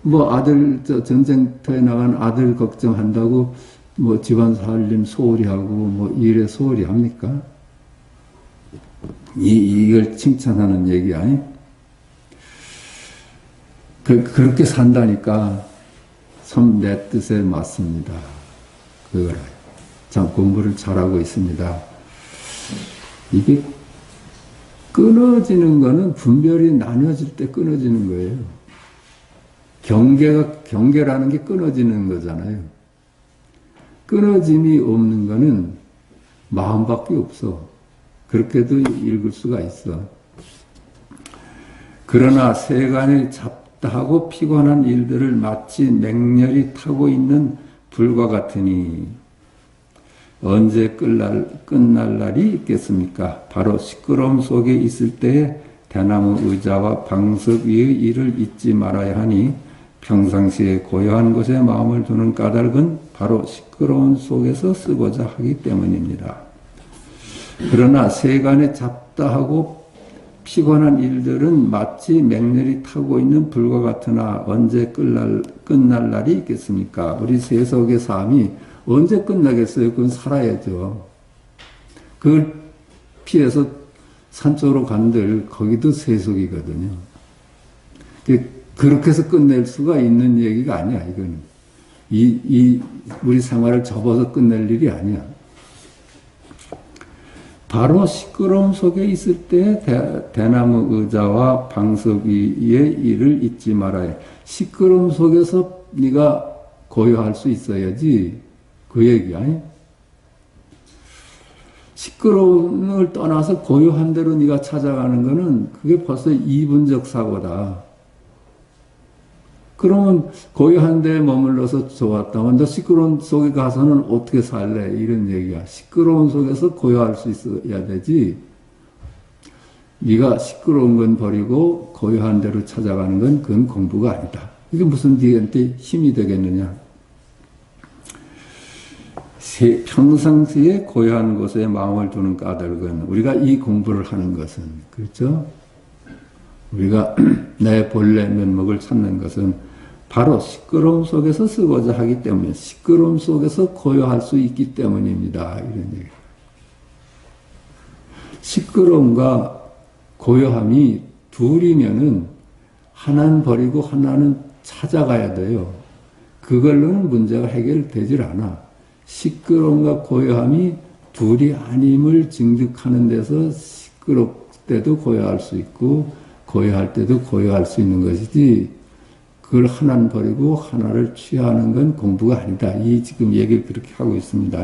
뭐 아들, 전쟁터에 나간 아들 걱정한다고 뭐 집안 살림 소홀히 하고 뭐 일에 소홀히 합니까? 이걸 칭찬하는 얘기 아니? 그렇게 산다니까 참 내 뜻에 맞습니다. 그거라. 참 공부를 잘하고 있습니다. 이게 끊어지는 거는 분별이 나눠질 때 끊어지는 거예요. 경계라는 게 끊어지는 거잖아요. 끊어짐이 없는 거는 마음밖에 없어. 그렇게도 읽을 수가 있어. 그러나 세간에 잡다하고 피곤한 일들을 마치 맹렬히 타고 있는 불과 같으니 언제 끝날 날이 있겠습니까? 바로 시끄러움 속에 있을 때에 대나무 의자와 방석 위의 일을 잊지 말아야 하니 평상시에 고요한 곳에 마음을 두는 까닭은 바로 시끄러운 속에서 쓰고자 하기 때문입니다. 그러나 세간에 잡다하고 피곤한 일들은 마치 맹렬히 타고 있는 불과 같으나 언제 끝날 날이 있겠습니까? 우리 세속의 삶이 언제 끝나겠어요? 그건 살아야죠. 그걸 피해서 산쪽으로 간들 거기도 세속이거든요. 그렇게 해서 끝낼 수가 있는 얘기가 아니야. 이거는 우리 생활을 접어서 끝낼 일이 아니야. 바로 시끄러움 속에 있을 때 대나무 의자와 방석 위의 일을 잊지 말아야 해. 시끄러움 속에서 네가 고요할 수 있어야지. 그 얘기야. 시끄러움을 떠나서 고요한 대로 네가 찾아가는 거는 그게 벌써 이분적 사고다. 그러면 고요한 데에 머물러서 좋았다면 너 시끄러운 속에 가서는 어떻게 살래? 이런 얘기야. 시끄러운 속에서 고요할 수 있어야 되지. 네가 시끄러운 건 버리고 고요한 대로 찾아가는 건 그건 공부가 아니다. 이게 무슨 네한테 힘이 되겠느냐. 평상시에 고요한 곳에 마음을 두는 까닭은 우리가 이 공부를 하는 것은 그렇죠? 우리가 내 본래 면목을 찾는 것은 바로 시끄러움 속에서 쓰고자 하기 때문에 시끄러움 속에서 고요할 수 있기 때문입니다. 이런 얘기. 시끄러움과 고요함이 둘이면은 하나는 버리고 하나는 찾아가야 돼요. 그걸로는 문제가 해결되질 않아. 시끄러움과 고요함이 둘이 아님을 증득하는 데서 시끄러울 때도 고요할 수 있고 고요할 때도 고요할 수 있는 것이지 그걸 하나는 버리고 하나를 취하는 건 공부가 아니다. 이 지금 얘기를 그렇게 하고 있습니다.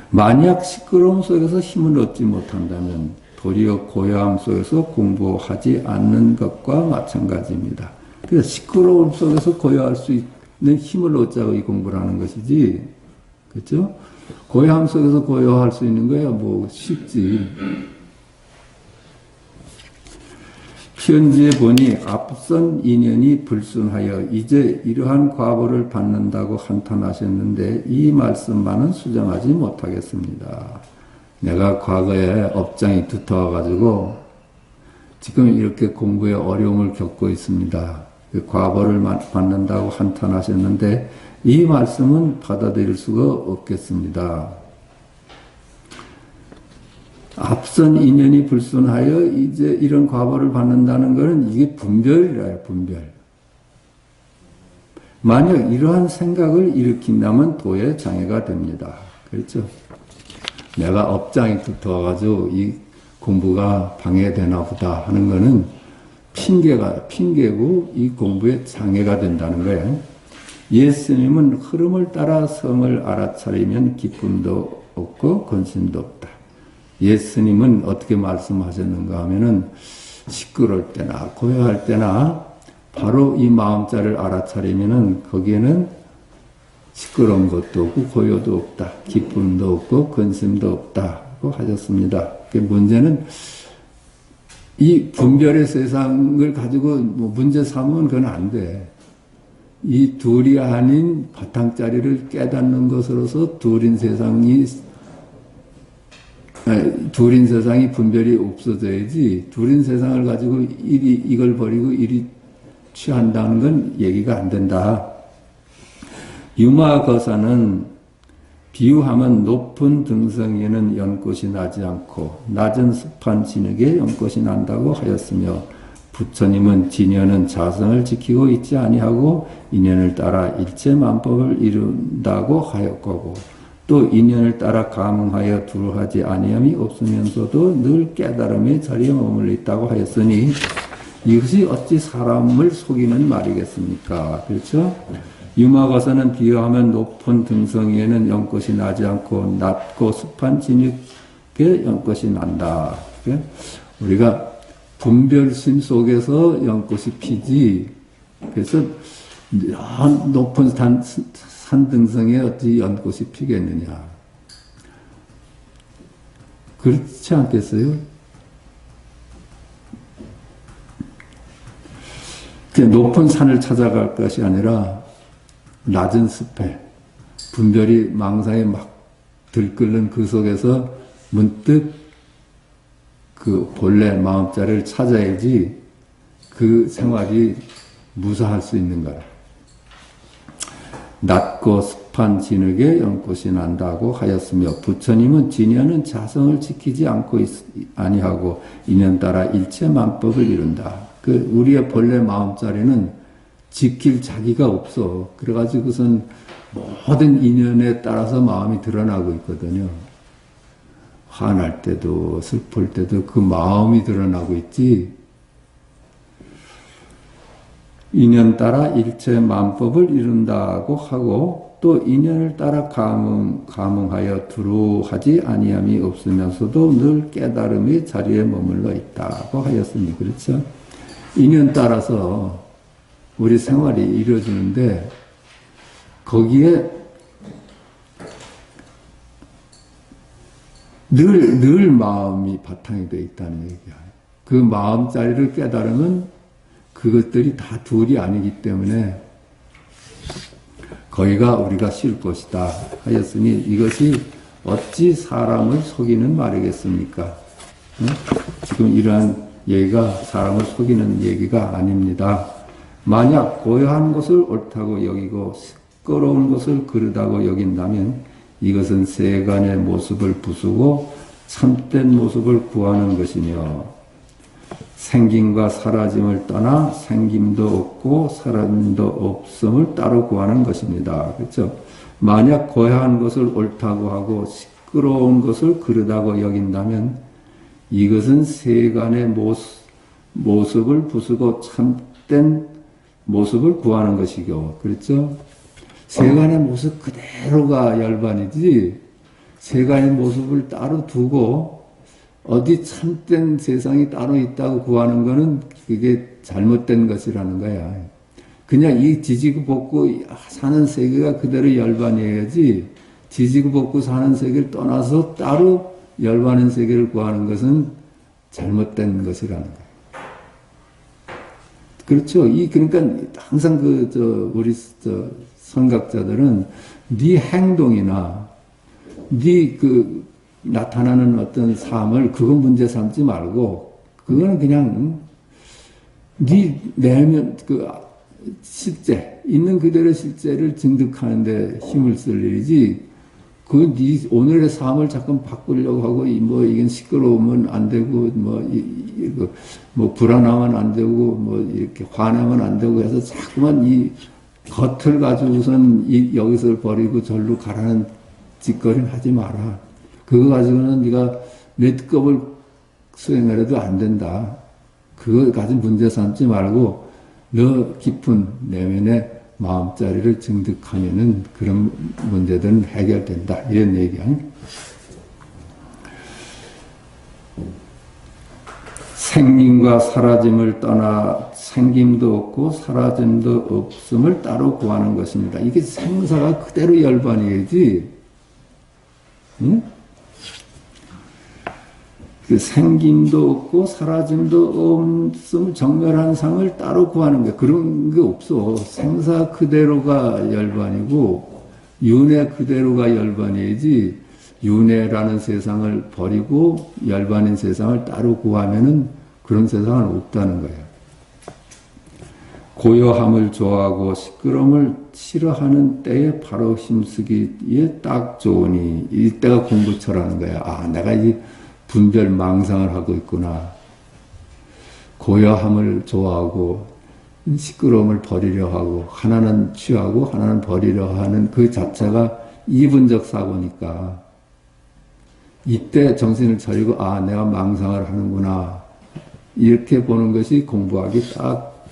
만약 시끄러움 속에서 힘을 얻지 못한다면 도리어 고요함 속에서 공부하지 않는 것과 마찬가지입니다. 그래서 시끄러움 속에서 고요할 수 있는 힘을 얻자고 이 공부를 하는 것이지. 그렇죠? 고요함 속에서 고요할 수 있는 거야 뭐 쉽지. 현지에 보니 앞선 인연이 불순하여 이제 이러한 과보를 받는다고 한탄하셨는데 이 말씀만은 수정하지 못하겠습니다. 내가 과거에 업장이 두터워가지고 지금 이렇게 공부에 어려움을 겪고 있습니다. 그 과보를 받는다고 한탄하셨는데 이 말씀은 받아들일 수가 없겠습니다. 앞선 인연이 불순하여 이제 이런 과보를 받는다는 것은 이게 분별이라요, 분별. 만약 이러한 생각을 일으킨다면 도에 장애가 됩니다. 그렇죠? 내가 업장이 두터워가지고 이 공부가 방해되나 보다 하는 것은 핑계고 이 공부에 장애가 된다는 거예요. 예수님은 흐름을 따라 성을 알아차리면 기쁨도 없고 근심도 없다. 예수님은 어떻게 말씀하셨는가 하면은 시끄러울 때나 고요할 때나 바로 이 마음자를 알아차리면은 거기에는 시끄러운 것도 없고 고요도 없다. 기쁨도 없고 근심도 없다고 하셨습니다. 그 문제는 이 분별의 세상을 가지고 뭐 문제 삼으면 그건 안 돼. 이 둘이 아닌 바탕자리를 깨닫는 것으로서 둘인 세상이 분별이 없어져야지, 둘인 세상을 가지고 이걸 버리고 이리 취한다는 건 얘기가 안 된다. 유마거사는 비유하면 높은 등성이에는 연꽃이 나지 않고 낮은 습한 진흙에 연꽃이 난다고 하였으며, 부처님은 진여는 자성을 지키고 있지 아니하고 인연을 따라 일체만법을 이룬다고 하였고, 또 인연을 따라 감응하여 두루하지 아니함이 없으면서도 늘 깨달음의 자리에 머물러 있다고 하였으니, 이것이 어찌 사람을 속이는 말이겠습니까? 그렇죠? 유마거사는 비유하면 높은 등성이에는 연꽃이 나지 않고 낮고 습한 진흙에 연꽃이 난다. 우리가 분별심 속에서 연꽃이 피지, 그래서 높은 산 등성에 어찌 연꽃이 피겠느냐. 그렇지 않겠어요? 높은 산을 찾아갈 것이 아니라 낮은 숲에 분별이 망상에 막 들끓는 그 속에서 문득 그 본래 마음자리를 찾아야지 그 생활이 무사할 수 있는 거라. 낮고 습한 진흙에 연꽃이 난다고 하였으며, 부처님은 진여는 자성을 지키지 않고 아니하고 인연 따라 일체만법을 이룬다. 그 우리의 본래 마음자리는 지킬 자기가 없어. 그래가지고선 모든 인연에 따라서 마음이 드러나고 있거든요. 화날 때도 슬플 때도 그 마음이 드러나고 있지. 인연 따라 일체 만법을 이룬다고 하고, 또 인연을 따라 감응하여 두루하지 아니함이 없으면서도 늘 깨달음의 자리에 머물러 있다고 하였으니, 그렇죠? 인연 따라서 우리 생활이 이루어지는데, 거기에 늘 마음이 바탕이 되어 있다는 얘기야. 그 마음자리를 깨달으면 그것들이 다 둘이 아니기 때문에 거기가 우리가 쉴 곳이다 하였으니, 이것이 어찌 사람을 속이는 말이겠습니까? 응? 지금 이러한 얘기가 사람을 속이는 얘기가 아닙니다. 만약 고요한 것을 옳다고 여기고 시끄러운 것을 그르다고 여긴다면 이것은 세간의 모습을 부수고 참된 모습을 구하는 것이며, 생김과 사라짐을 떠나 생김도 없고 사라짐도 없음을 따로 구하는 것입니다. 그렇죠? 만약 고요한 것을 옳다고 하고 시끄러운 것을 그르다고 여긴다면 이것은 세간의 모습을 부수고 참된 모습을 구하는 것이고, 그렇죠? 세간의 모습 그대로가 열반이지, 세간의 모습을 따로 두고 어디 참된 세상이 따로 있다고 구하는 거는 그게 잘못된 것이라는 거야. 그냥 이 지지고 볶고 사는 세계가 그대로 열반이어야지, 지지고 볶고 사는 세계를 떠나서 따로 열반인 세계를 구하는 것은 잘못된 것이라는 거야. 그렇죠? 그러니까 항상 우리 선각자들은 네 행동이나 네 나타나는 어떤 삶을 그건 문제 삼지 말고, 그거는 그냥 네 내면 실제 있는 그대로 실제를 증득하는데 힘을 쓸 일이지, 네 오늘의 삶을 자꾸 바꾸려고 하고 이건 시끄러우면 안 되고 불안하면 안 되고 이렇게 화나면 안 되고 해서 자꾸만 이 겉을 가지고선 여기서 버리고 절로 가라는 짓거리는 하지 마라. 그거 가지고는 네가 맷급을 수행을 해도 안 된다. 그거 가지고 문제 삼지 말고 너 깊은 내면의 마음자리를 증득하면은 그런 문제들은 해결된다. 이런 얘기야. 생김과 사라짐을 떠나 생김도 없고 사라짐도 없음을 따로 구하는 것입니다. 이게 생사가 그대로 열반이지. 응? 그 생김도 없고 사라짐도 없음을 정멸한 상을 따로 구하는 게 그런 게 없어. 생사 그대로가 열반이고 윤회 그대로가 열반이지 윤회라는 세상을 버리고 열반인 세상을 따로 구하면은 그런 세상은 없다는 거예요. 고요함을 좋아하고 시끄러움을 싫어하는 때에 바로 힘쓰기에 딱 좋으니 이때가 공부처라는 거야. 아, 내가 이 분별 망상을 하고 있구나. 고요함을 좋아하고 시끄러움을 버리려 하고 하나는 취하고 하나는 버리려 하는 그 자체가 이분적 사고니까 이때 정신을 차리고 아, 내가 망상을 하는구나. 이렇게 보는 것이 공부하기 딱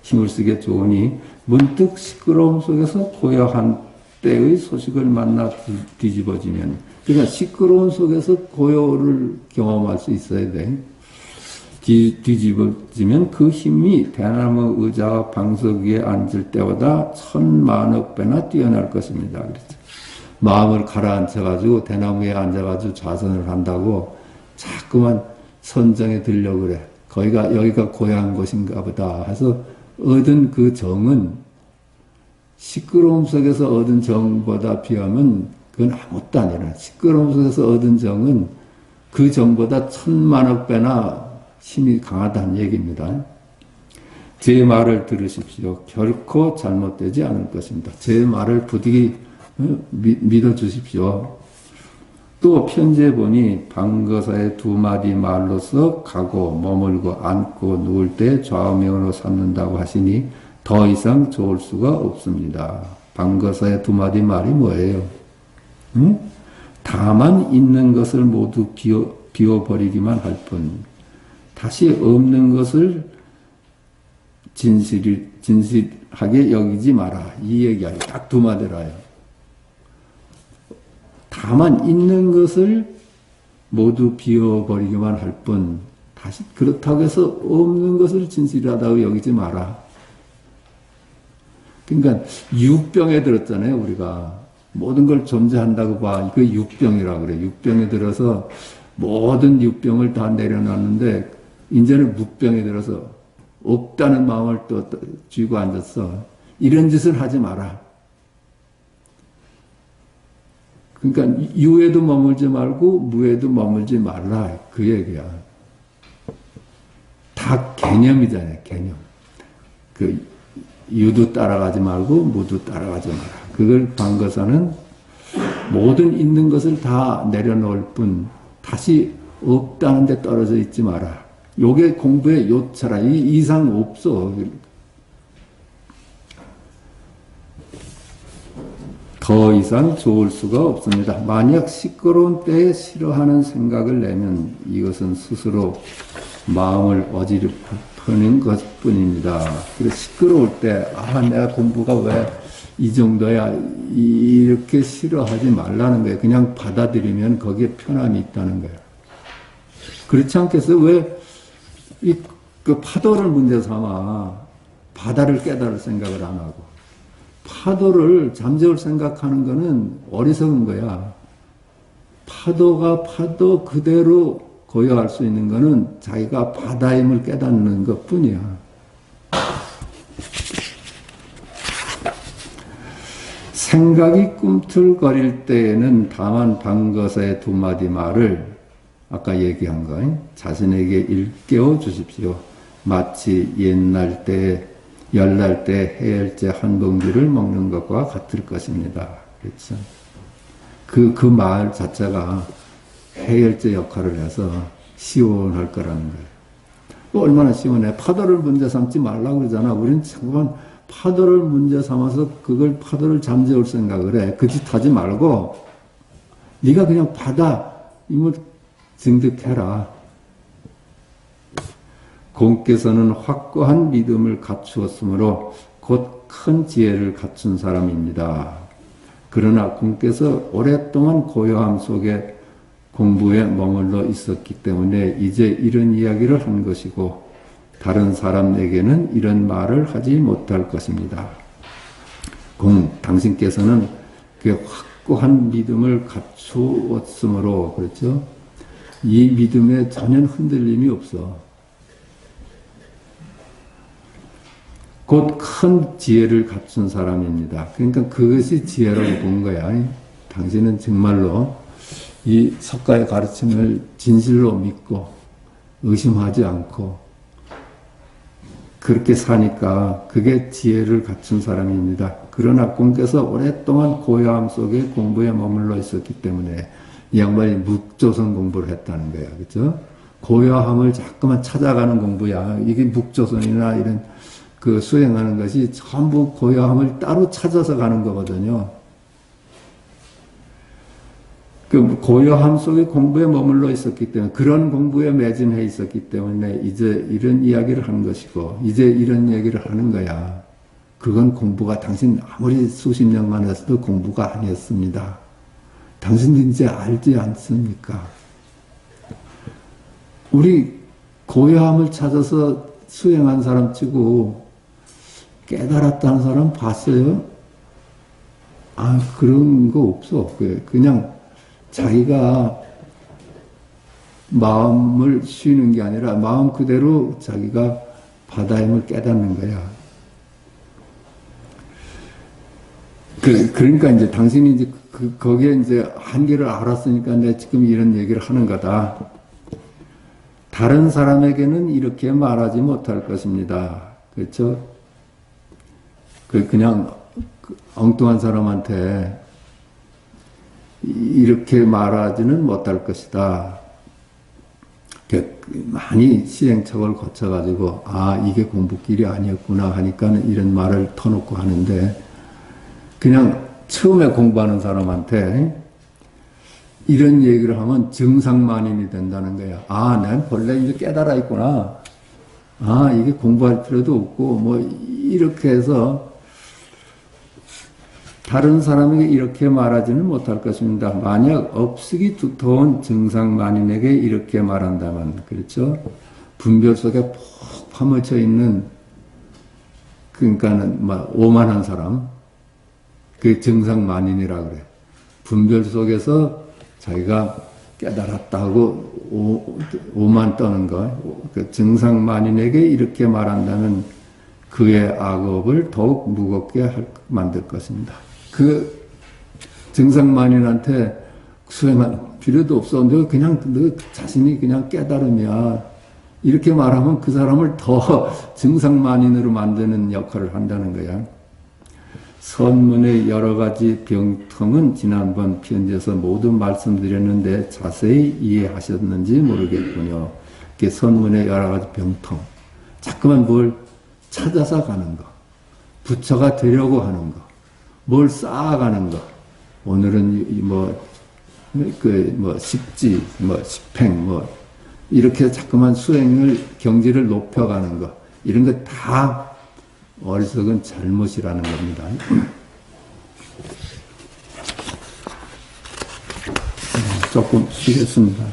힘을 쓰기에 좋으니 문득 시끄러움 속에서 고요한 때의 소식을 만나 뒤집어지면 그러니까 시끄러운 속에서 고요를 경험할 수 있어야 돼. 뒤집어지면 그 힘이 대나무 의자와 방석 위에 앉을 때보다 천만억 배나 뛰어날 것입니다. 그랬죠. 마음을 가라앉혀가지고 대나무 위에 앉아가지고 좌선을 한다고 자꾸만 선정에 들려고 그래. 여기가 고요한 곳인가 보다 해서 얻은 그 정은 시끄러움 속에서 얻은 정보다 비하면 그건 아무것도 아니라 시끄러움 속에서 얻은 정은 그 정보다 천만억 배나 힘이 강하다는 얘기입니다. 제 말을 들으십시오. 결코 잘못되지 않을 것입니다. 제 말을 부디 믿어주십시오. 또 편지에 보니 방거사의 두 마디 말로서 가고 머물고 앉고 누울 때 좌우명으로 삼는다고 하시니 더 이상 좋을 수가 없습니다. 방거사의 두 마디 말이 뭐예요? 응? 다만 있는 것을 모두 비워버리기만 할 뿐 다시 없는 것을 진실하게 여기지 마라. 이 얘기야. 딱 두 마디라요. 다만 있는 것을 모두 비워버리기만 할 뿐 다시 그렇다고 해서 없는 것을 진실하다고 여기지 마라. 그러니까 육병에 들었잖아요. 우리가 모든 걸 존재한다고 봐. 그 육병이라고 그래. 육병에 들어서 모든 육병을 다 내려놨는데 이제는 무병에 들어서 없다는 마음을 또 쥐고 앉았어. 이런 짓을 하지 마라. 그러니까 유에도 머물지 말고 무에도 머물지 말라. 그 얘기야. 다 개념이잖아요. 개념. 그 유도 따라가지 말고 무도 따라가지 마라. 그걸 방거사는 모든 있는 것을 다 내려놓을 뿐 다시 없다는 데 떨어져 있지 마라. 요게 공부의 요차라. 이 이상 없어. 더 이상 좋을 수가 없습니다. 만약 시끄러운 때에 싫어하는 생각을 내면 이것은 스스로 마음을 어지럽히는 것뿐입니다. 그래서 시끄러울 때 아, 내가 공부가 왜 이 정도야 이렇게 싫어하지 말라는 거예요. 그냥 받아들이면 거기에 편함이 있다는 거예요. 그렇지 않겠어요? 왜 그 파도를 문제 삼아 바다를 깨달을 생각을 안 하고 파도를 잠재울 생각하는 거는 어리석은 거야. 파도가 파도 그대로 고요할 수 있는 거는 자기가 바다임을 깨닫는 것 뿐이야. 생각이 꿈틀거릴 때에는 다만 방거사의 두 마디 말을 아까 얘기한 거 자신에게 일깨워 주십시오. 마치 옛날 때 열날 때 해열제 한 봉지를 먹는 것과 같을 것입니다. 그렇죠? 그 말 자체가 해열제 역할을 해서 시원할 거라는 거예요. 얼마나 시원해. 파도를 문제 삼지 말라고 그러잖아. 우리는 잠깐 파도를 문제 삼아서 그걸 파도를 잠재울 생각을 해. 그 짓 하지 말고 네가 그냥 바다 임을 증득해라. 공께서는 확고한 믿음을 갖추었으므로 곧 큰 지혜를 갖춘 사람입니다. 그러나 공께서 오랫동안 고요함 속에 공부에 머물러 있었기 때문에 이제 이런 이야기를 한 것이고 다른 사람에게는 이런 말을 하지 못할 것입니다. 당신께서는 그 확고한 믿음을 갖추었으므로 그렇죠? 이 믿음에 전혀 흔들림이 없어. 곧 큰 지혜를 갖춘 사람입니다. 그러니까 그것이 지혜라고 본 거야. 당신은 정말로 이 석가의 가르침을 진실로 믿고 의심하지 않고 그렇게 사니까 그게 지혜를 갖춘 사람입니다. 그러나 공께서 오랫동안 고요함 속에 공부에 머물러 있었기 때문에 이 양반이 묵조선 공부를 했다는 거야. 그죠? 고요함을 자꾸만 찾아가는 공부야. 이게 묵조선이나 이런 그 수행하는 것이 전부 고요함을 따로 찾아서 가는 거거든요. 그 고요함 속에 공부에 머물러 있었기 때문에 그런 공부에 매진해 있었기 때문에 이제 이런 이야기를 하는 것이고 이제 이런 얘기를 하는 거야. 그건 공부가 당신 아무리 수십 년만 했어도 공부가 아니었습니다. 당신도 이제 알지 않습니까? 우리 고요함을 찾아서 수행한 사람 치고 깨달았다는 사람 봤어요? 아, 그런 거 없어. 그냥 자기가 마음을 쉬는 게 아니라 마음 그대로 자기가 바다임을 깨닫는 거야. 그러니까 이제 당신이 이제 거기에 이제 한계를 알았으니까 내가 지금 이런 얘기를 하는 거다. 다른 사람에게는 이렇게 말하지 못할 것입니다. 그렇죠? 그냥 엉뚱한 사람한테 이렇게 말하지는 못할 것이다. 많이 시행착오를 거쳐가지고 아 이게 공부길이 아니었구나 하니까 이런 말을 터놓고 하는데 그냥 처음에 공부하는 사람한테 이런 얘기를 하면 증상만인이 된다는 거야. 아, 난 본래 이제 깨달아 있구나. 아, 이게 공부할 필요도 없고 뭐 이렇게 해서 다른 사람에게 이렇게 말하지는 못할 것입니다. 만약 업식이 두터운 증상만인에게 이렇게 말한다면, 그렇죠? 분별 속에 푹 파묻혀 있는, 그러니까는 막 오만한 사람, 그 증상만인이라 그래. 분별 속에서 자기가 깨달았다고 오만 떠는 거, 그 증상만인에게 이렇게 말한다면 그의 악업을 더욱 무겁게 만들 것입니다. 그 증상만인한테 수행할 필요도 없어. 너 자신이 그냥 깨달음이야. 이렇게 말하면 그 사람을 더 증상만인으로 만드는 역할을 한다는 거야. 선문의 여러 가지 병통은 지난번 편지에서 모두 말씀드렸는데 자세히 이해하셨는지 모르겠군요. 이게 선문의 여러 가지 병통. 자꾸만 뭘 찾아서 가는 거. 부처가 되려고 하는 거. 뭘 쌓아가는 거. 오늘은 십지, 십행, 이렇게 자꾸만 경지를 높여가는 거. 이런 거 다 어리석은 잘못이라는 겁니다. 조금 쉬겠습니다.